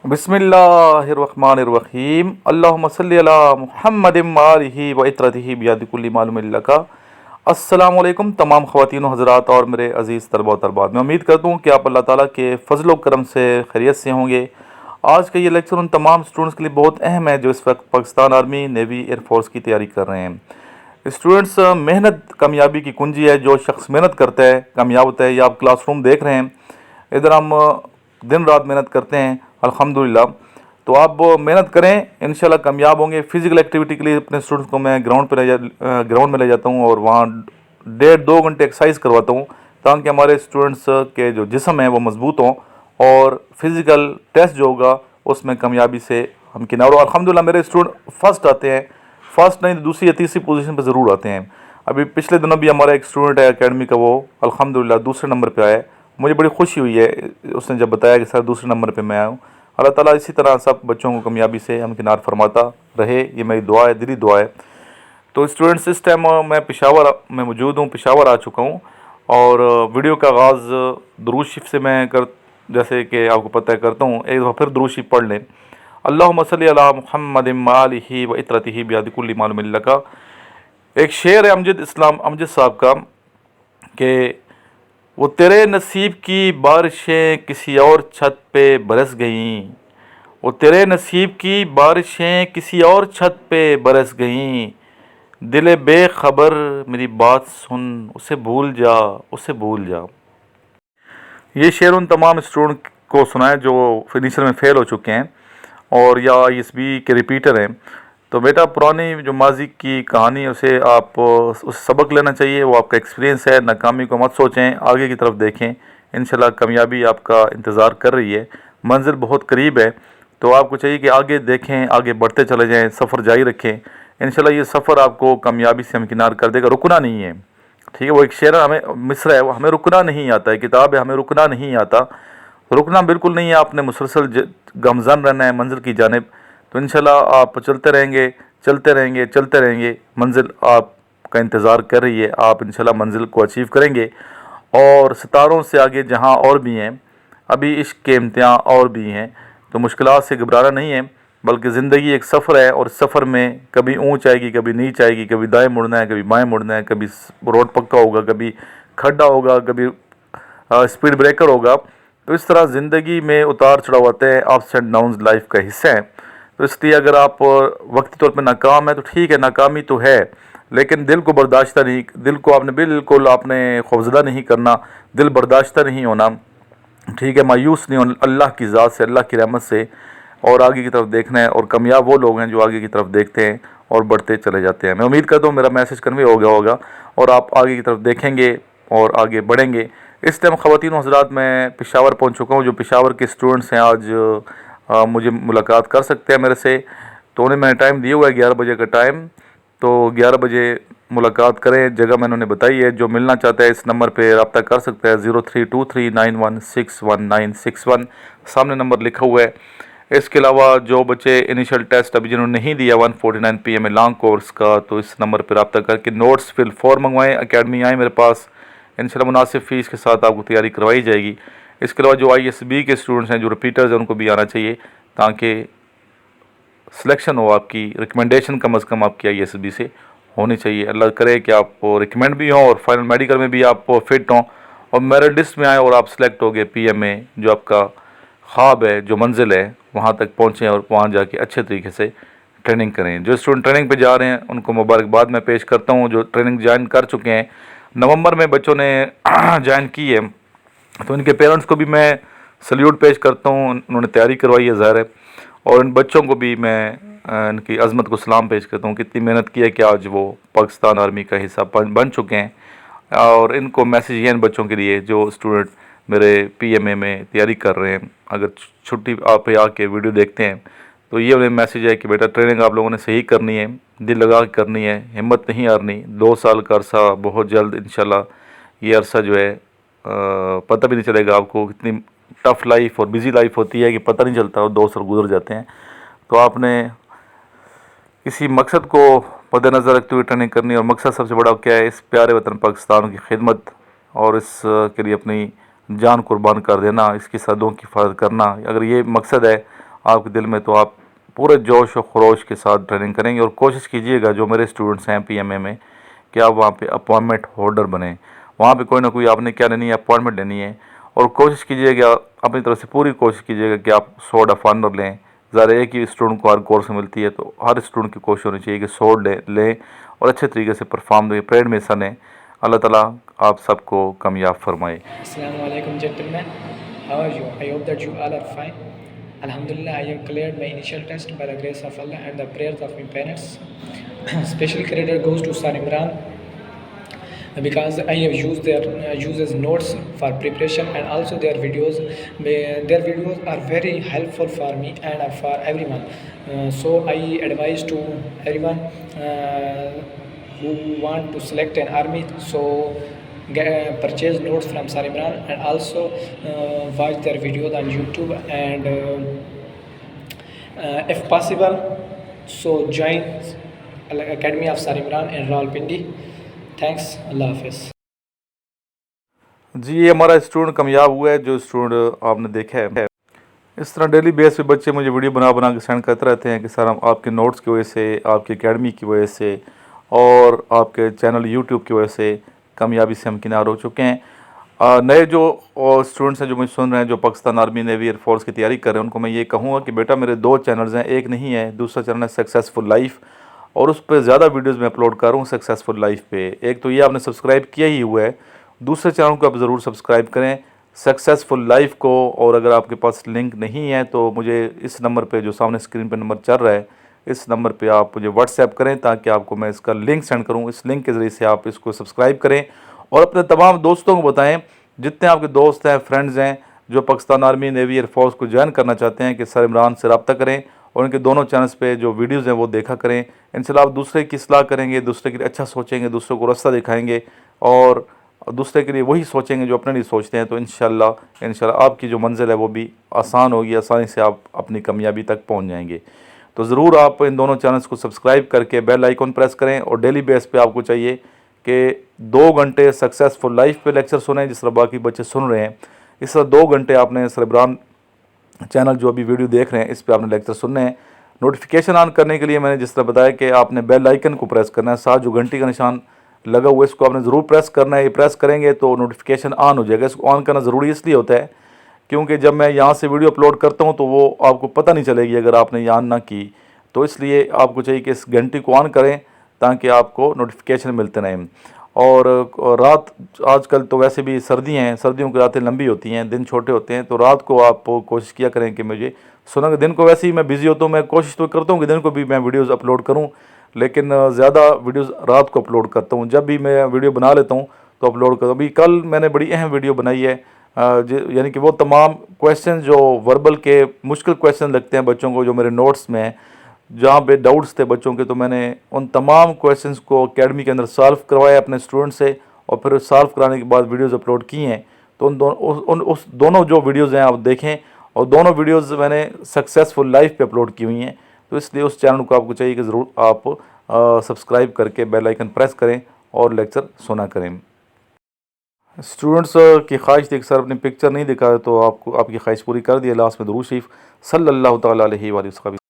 बिस्मिल्लाहिर्रहमानिर्रहीम अल्लाहुम्मा सल्ली अला मुहम्मदिम आलिहि व इत्रतिहि बियदिकुल्ली मालूमिन लका। अस्सलाम वालेकुम तमाम ख़वातीन व हज़रात और मेरे अज़ीज़ तलबा व तलबात, मैं उम्मीद करता हूँ कि आप अल्लाह ताला के फ़ज़ल व करम से खैरियत से होंगे। आज का ये लेक्चर उन तमाम स्टूडेंट्स के लिए बहुत अहम है जो इस वक्त पाकिस्तान आर्मी, नेवी, एयरफोर्स की तैयारी कर रहे हैं। स्टूडेंट्स, मेहनत कामयाबी की कुंजी है। जो शख्स मेहनत करता है कामयाब होता है। ये आप क्लासरूम देख रहे हैं, इधर हम दिन रात मेहनत करते हैं अल्हम्दुलिल्लाह। तो आप मेहनत करें, इंशाल्लाह कामयाब होंगे। फ़िज़िकल एक्टिविटी के लिए अपने स्टूडेंट्स को मैं ग्राउंड में ले जाता हूँ और वहाँ 1.5-2 घंटे एक्सरसाइज करवाता हूँ ताकि हमारे स्टूडेंट्स के जो जिस्म है वो मजबूत हों और फिज़िकल टेस्ट जो होगा उसमें कामयाबी से हम किनारे। और अल्हम्दुलिल्लाह मेरे स्टूडेंट फर्स्ट आते हैं, फर्स्ट नहीं तो दूसरी या तीसरी पोजीशन पर ज़रूर आते हैं। अभी पिछले दिनों भी हमारा एक स्टूडेंट है एकेडमी का, वो अल्हम्दुलिल्लाह दूसरे नंबर पे आया है। मुझे बड़ी खुशी हुई है उसने जब बताया कि सर दूसरे नंबर पे मैं आया हूँ। अल्लाह ताला इसी तरह सब बच्चों को कामयाबी से हमकिनार फरमाता रहे, ये मेरी दुआ है, दिली दुआ है। तो स्टूडेंट्स, इस टाइम मैं पेशावर में मौजूद हूँ, पेशावर आ चुका हूँ और वीडियो का आगाज़ दुरूद शरीफ से मैं जैसे कि आपको पता है करता हूँ। एक दफ़ा फिर दुरूद शरीफ पढ़ लें। अल्लाहुम्मा सल्ली अला मुहम्मदिम आलिहि व इत्रतिहि बियदिकुल्ली मालूमिन लका। एक शेर है अमजद साहब का कि वो तेरे नसीब की बारिशें किसी और छत पे बरस गईं, वो तेरे नसीब की बारिशें किसी और छत पे बरस गईं। दिले बेखबर मेरी बात सुन, उसे भूल जा, उसे भूल जा। ये शेर उन तमाम स्टूडेंट को सुनाए जो फिनिशर में फ़ेल हो चुके हैं और या ISB के रिपीटर हैं। तो बेटा, पुरानी जो माजी की कहानी है उसे आप उस सबक लेना चाहिए, वो आपका एक्सपीरियंस है। नाकामी को मत सोचें, आगे की तरफ देखें। इंशाल्लाह कामयाबी आपका इंतज़ार कर रही है, मंजिल बहुत करीब है। तो आपको चाहिए कि आगे देखें, आगे बढ़ते चले जाएं, सफ़र जारी रखें। इंशाल्लाह ये सफ़र आपको कामयाबी से हमकिनार कर देगा। रुकना नहीं है, ठीक है। वो एक शेर हमें मिसरा है, वो हमें रुकना नहीं आता है, किताब है, हमें रुकना नहीं आता। रुकना बिल्कुल नहीं है, आपने मुसलसल गमज़न रहना है मंजिल की जानिब। तो इंशाल्लाह आप चलते रहेंगे, चलते रहेंगे, चलते रहेंगे। मंजिल आपका इंतज़ार कर रही है, आप इंशाल्लाह मंजिल को अचीव करेंगे। और सितारों से आगे जहां और भी हैं, अभी इश्क के इम्तिहान और भी हैं। तो मुश्किलात से घबराना नहीं है, बल्कि ज़िंदगी एक सफ़र है और सफ़र में कभी ऊँच आएगी, कभी नीच आएगी, कभी दाएँ मुड़ना है, कभी बाएँ मुड़ना है, कभी रोड पक्का होगा, कभी खड्डा होगा, कभी स्पीड ब्रेकर होगा। तो इस तरह ज़िंदगी में उतार चढ़ाव आते हैं, अप्स एंड डाउन्स लाइफ का हिस्सा है। तो इसलिए अगर आप वक्ती तौर पर नाकाम है तो ठीक है, नाकामी तो है, लेकिन दिल को बर्दाश्ता नहीं, दिल को आपने बिल्कुल आपने खौफज़दा नहीं करना, दिल बर्दाश्ता नहीं होना, ठीक है, मायूस नहीं होना अल्लाह की ज़ात से, अल्लाह की रहमत से, और आगे की तरफ देखना है। और कामयाब वो लोग हैं जो आगे की तरफ देखते हैं और बढ़ते चले जाते हैं। मैं उम्मीद करता हूँ मेरा मैसेज कन्वे हो गया होगा और आप आगे की तरफ देखेंगे और आगे बढ़ेंगे। इस टाइम ख़वातीन हज़रात मैं पेशावर पहुँच चुका हूँ। जो पेशावर के स्टूडेंट्स हैं आज मुझे मुलाकात कर सकते हैं मेरे से। तो उन्हें मैंने टाइम दिया हुआ है 11 बजे का टाइम, तो 11 बजे मुलाकात करें। जगह मैंने उन्हें बताई है, जो मिलना चाहता है इस नंबर पे रब्ता कर सकता है 032391619161, सामने नंबर लिखा हुआ है। इसके अलावा जो बच्चे इनिशियल टेस्ट अभी जिन्होंने नहीं दिया 149 PM में लॉन्ग कोर्स का, तो इस नंबर पर रब्ता करके नोट्स फिल फॉर मंगवाएँ, अकेडमी आएँ मेरे पास। इंशाल्लाह मुनासिब फ़ीस के साथ आपको तैयारी करवाई जाएगी। इसके अलावा जो ISB के स्टूडेंट्स हैं, जो रिपीटर्स हैं, उनको भी आना चाहिए ताकि सिलेक्शन हो, आपकी रिकमेंडेशन कम अज़ कम आपकी ISB से होनी चाहिए। अल्लाह करे कि आप रिकमेंड भी हों और फाइनल मेडिकल में भी आप फिट हों और मेरिट लिस्ट में आए और आप सेलेक्ट हो गए PM में। जो आपका ख्वाब है, जो मंजिल है, वहाँ तक पहुँचें और वहाँ जाके अच्छे तरीके से ट्रेनिंग करें। जो स्टूडेंट ट्रेनिंग पे जा रहे हैं उनको मुबारकबाद मैं पेश करता हूँ। जो ट्रेनिंग ज्वाइन कर चुके हैं, नवंबर में बच्चों ने ज्वाइन की है, तो इनके पेरेंट्स को भी मैं सल्यूट पेश करता हूँ। उन्होंने तैयारी करवाई है ज़ाहिर है, और इन बच्चों को भी मैं इनकी अज़मत को सलाम पेश करता हूँ। कितनी मेहनत की है कि आज वो पाकिस्तान आर्मी का हिस्सा बन चुके हैं। और इनको मैसेज ये इन बच्चों के लिए जो स्टूडेंट मेरे PMA में तैयारी कर रहे हैं, अगर छुट्टी आप आके वीडियो देखते हैं तो ये उन्हें मैसेज है कि बेटा ट्रेनिंग आप लोगों ने सही करनी है, दिल लगा के करनी है, हिम्मत नहीं हारनी। 2 साल का अरसा बहुत जल्द इंशाल्लाह ये अरसा जो है पता भी नहीं चलेगा आपको। कितनी टफ़ लाइफ और बिज़ी लाइफ होती है कि पता नहीं चलता, और 2 साल गुजर जाते हैं। तो आपने किसी मकसद को मद्देनज़र रखते हुए ट्रेनिंग करनी, और मकसद सबसे बड़ा क्या है, इस प्यारे वतन पाकिस्तान की खिदमत और इस के लिए अपनी जान कुर्बान कर देना, इसकी सरहदों की हिफाजत करना। अगर ये मकसद है آپ کے دل میں، تو آپ پورے جوش و خروش کے ساتھ ٹریننگ کریں گے. اور کوشش کیجیے گا جو میرے اسٹوڈنٹس ہیں پی ایم اے میں کہ آپ وہاں پہ اپوائنٹمنٹ ہولڈر بنیں. وہاں پہ کوئی نہ کوئی آپ نے کیا لینی ہے، اپوائنٹمنٹ لینی ہے. اور کوشش کیجیے گا اپنی طرف سے پوری کوشش کیجیے گا کہ آپ سوڈ آف آنر لیں. ظاہر ایک ہی اسٹوڈنٹ کو ہر کورس میں ملتی ہے، تو ہر اسٹوڈنٹ کی کوشش ہونی چاہیے کہ سوڈ لیں اور اچھے طریقے سے پرفارم دیں، پریڈ میں حصہ لیں. اللہ تعالیٰ آپ سب کو کامیاب فرمائے. Assalamu alaikum, gentlemen. How are you? I hope that you all are fine. Alhamdulillah, I have cleared my initial test by the grace of Allah and the prayers of my parents. Special credit goes to Sir Imran because I have used their uses notes for preparation and also their videos. Their videos are very helpful for me and for everyone. So I advise to everyone who want to select an army. So purchase notes from Sir Imran and also watch their videos on YouTube and if possible, so join Academy of Sir Imran in Rawalpindi. Thanks. Allah Hafiz. جی یہ ہمارا student کامیاب ہوا ہے، جو student آپ نے دیکھا ہے. اس طرح ڈیلی بیس پہ بچے مجھے ویڈیو بنا بنا کے سینڈ کرتے رہتے ہیں کہ سر ہم آپ کے نوٹس کی وجہ سے، آپ کی اکیڈمی کی وجہ سے اور آپ کے چینل یوٹیوب کی وجہ سے کامیابی سے ہمکنار ہو چکے ہیں. نئے جو اسٹوڈنٹس ہیں جو مجھے سن رہے ہیں، جو Pakistan army navy air force کی تیاری کر رہے ہیں، ان کو میں یہ کہوں گا کہ بیٹا میرے 2 چینلز ہیں، ایک نہیں ہے، دوسرا چینل ہے سکسیزفل لائف، اور اس پہ زیادہ ویڈیوز میں اپلوڈ کر رہا ہوں سکسیزفل لائف پہ. ایک تو یہ آپ نے سبسکرائب کیا ہی ہوا ہے، دوسرے چینل کو آپ ضرور سبسکرائب کریں سکسیزفل لائف کو. اور اگر آپ کے پاس لنک نہیں ہے تو مجھے اس نمبر پہ جو سامنے اسکرین پہ نمبر چل رہا ہے، اس نمبر پہ آپ مجھے واٹس ایپ کریں تاکہ آپ کو میں اس کا لنک سینڈ کروں. اس لنک کے ذریعے سے آپ اس کو سبسکرائب کریں اور اپنے تمام دوستوں کو بتائیں، جتنے آپ کے دوست ہیں، فرینڈز ہیں جو Pakistan army navy air force کو جوائن کرنا چاہتے ہیں، کہ سر عمران سے رابطہ کریں اور ان کے دونوں چینلز پہ جو ویڈیوز ہیں وہ دیکھا کریں. انشاءاللہ آپ دوسرے کی اصلاح کریں گے، دوسرے کے لیے اچھا سوچیں گے، دوسروں کو راستہ دکھائیں گے اور دوسرے کے لیے وہی سوچیں گے جو اپنے لیے سوچتے ہیں. تو انشاءاللہ آپ کی جو منزل ہے وہ بھی آسان ہوگی، آسانی سے آپ اپنی کامیابی تک پہنچ جائیں گے. تو ضرور آپ ان دونوں چینلز کو سبسکرائب کر کے بیل آئیکن پریس کریں. اور ڈیلی بیس پہ آپ کو چاہیے کہ 2 گھنٹے سکسیزفل لائف پہ لیکچر سنیں، جس طرح باقی بچے سن رہے ہیں. اس طرح 2 گھنٹے آپ نے سر عمران چینل جو ابھی ویڈیو دیکھ رہے ہیں اس پہ آپ نے لیکچر سننے ہیں. نوٹیفیکیشن آن کرنے کے لیے میں نے جس طرح بتایا کہ آپ نے بیل آئیکن کو پریس کرنا ہے، ساتھ جو گھنٹی کا نشان لگا ہوا ہے اس کو آپ نے ضرور پریس کرنا ہے. یہ پریس کریں گے تو نوٹیفیکیشن آن ہو جائے گا. اس کو آن کرنا ضروری اس لیے ہوتا ہے کیونکہ جب میں یہاں سے ویڈیو اپلوڈ کرتا ہوں تو وہ آپ کو پتہ نہیں چلے گی اگر آپ نے یہ آن نہ کی. تو اس لیے آپ کو چاہیے کہ اس گھنٹی کو آن کریں تاکہ آپ کو نوٹیفیکیشن ملتے رہیں. اور رات آج کل تو ویسے بھی سردیاں ہیں، سردیوں کی راتیں لمبی ہوتی ہیں، دن چھوٹے ہوتے ہیں، تو رات کو آپ کوشش کیا کریں کہ مجھے سنا. دن کو ویسے ہی میں بزی ہوتا ہوں، میں کوشش تو کرتا ہوں کہ دن کو بھی میں ویڈیوز اپلوڈ کروں، لیکن زیادہ ویڈیوز رات کو اپلوڈ کرتا ہوں. جب بھی میں ویڈیو بنا لیتا ہوں تو اپلوڈ کرتا ہوں. ابھی کل میں نے بڑی اہم ویڈیو بنائی ہے، یعنی کہ وہ تمام کویسچن جو وربل کے مشکل کویسچن لگتے ہیں بچوں کو، جو میرے نوٹس میں ہیں، جہاں پہ ڈاؤٹس تھے بچوں کے، تو میں نے ان تمام کویسچنس کو اکیڈمی کے اندر سالو کروایا اپنے اسٹوڈنٹ سے، اور پھر سالو کرانے کے بعد ویڈیوز اپلوڈ کی ہیں. تو اس دونوں جو ویڈیوز ہیں آپ دیکھیں، اور دونوں ویڈیوز میں نے سکسیزفل لائف پہ اپلوڈ کی ہوئی ہیں. تو اس لیے اس چینل کو آپ کو چاہیے کہ ضرور آپ سبسکرائب کر کے بیل آئیکن پریس کریں اور لیکچر سنا کریں. اسٹوڈنٹس کی خواہش تھی کہ سر اپنی پکچر نہیں دکھا تو آپ کی خواہش پوری کر دی. لاسٹ میں درود شریف صلی اللہ تعالیٰ علیہ وآلہ وسلم.